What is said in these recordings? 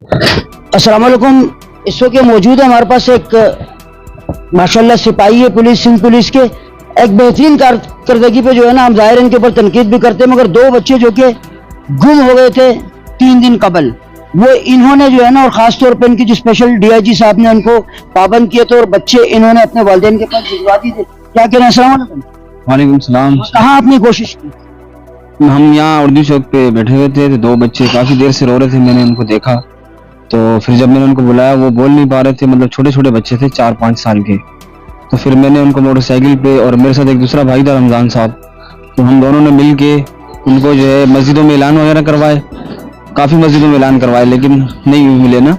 अस्सलाम वालेकुम। इस वक्त मौजूद है हमारे पास एक माशाल्लाह सिपाही है पुलिस, सिंध पुलिस के। एक बेहतरीन कारकर्दगी पे जो है ना हम ज़ाहिर इनके ऊपर तनकीद भी करते हैं, मगर दो बच्चे जो कि गुम हो गए थे 3 दिन कबल, वो इन्होंने जो है ना, और ख़ास तौर पे इनकी जो स्पेशल DIG साहब ने उनको पाबंद किए थे और बच्चे इन्होंने अपने वालिदैन के पास भिजवा दिए थे। क्या कहना है? अस्सलाम वालेकुम। वालेकुम सलाम। कहाँ आपने कोशिश की? हम यहाँ उर्दू चौक पे बैठे हुए थे, तो 2 बच्चे काफ़ी देर से रो रहे थे। मैंने उनको देखा, तो फिर जब मैंने उनको बुलाया, वो बोल नहीं पा रहे थे, मतलब छोटे छोटे बच्चे थे 4-5 साल के। तो फिर मैंने उनको मोटरसाइकिल पे, और मेरे साथ एक दूसरा भाई था रमज़ान साहब, तो हम दोनों ने मिल के उनको जो है मस्जिदों में ऐलान वगैरह करवाए, काफ़ी मस्जिदों में ऐलान करवाए, लेकिन नहीं मिले ना।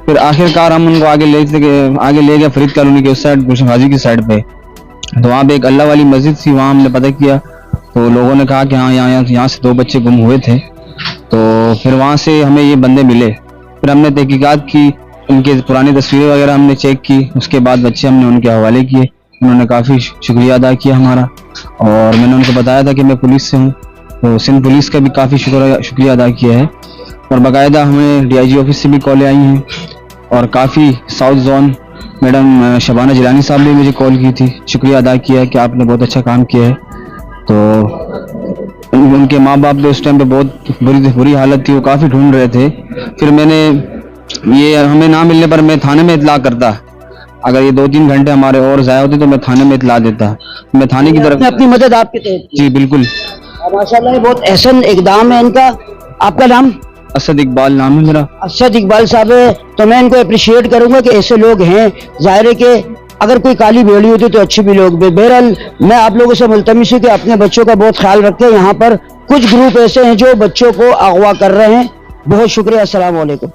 फिर आखिरकार हम उनको आगे ले गए फरीद कॉलोनी के उस साइड, गुलशन गाजी की साइड पे। तो वहाँ पे एक अल्लाह वाली मस्जिद थी, वहाँ हमने पता किया, तो लोगों ने कहा कि हाँ यहाँ से 2 बच्चे गुम हुए थे। तो फिर वहाँ से हमें ये बंदे मिले। फिर हमने तहकीकात की, उनके पुरानी तस्वीरें वगैरह हमने चेक की, उसके बाद बच्चे हमने उनके हवाले किए। उन्होंने काफ़ी शुक्रिया अदा किया हमारा, और मैंने उनको बताया था कि मैं पुलिस से हूँ, तो सिंध पुलिस का भी काफ़ी शुक्रिया अदा किया है। और बाकायदा हमें DIG ऑफिस से भी कॉलें आई हैं, और काफ़ी south zone madam Shabana Jilani साहब ने मुझे कॉल की थी, शुक्रिया अदा किया है कि आपने बहुत अच्छा काम किया है। तो उनके माँ बाप भी उस टाइम पे बहुत बुरी हालत थी, वो काफ़ी ढूंढ रहे थे। फिर मैंने ये हमें ना मिलने पर मैं थाने में इतला करता, अगर ये 2-3 घंटे हमारे और ज़ाया होते तो मैं थाने में इतला देता। मैं थाने की तरफ अपनी मदद आपके तहत की। जी बिल्कुल। माशाल्लाह ये बहुत अहसन इकदाम है इनका। आपका नाम? असद इकबाल नाम है मेरा। असद इकबाल साहब है। तो मैं इनको अप्रिशिएट करूंगा कि ऐसे लोग हैं। ज़ाहिर है कि अगर कोई काली बेड़ी होती तो अच्छे भी लोग भी। बहरहाल मैं आप लोगों से मुल्तमिस हूँ कि अपने बच्चों का बहुत ख्याल रखें। यहाँ पर कुछ ग्रुप ऐसे हैं जो बच्चों को अगवा कर रहे हैं। बहुत शुक्रिया। अस्सलाम वालेकुम।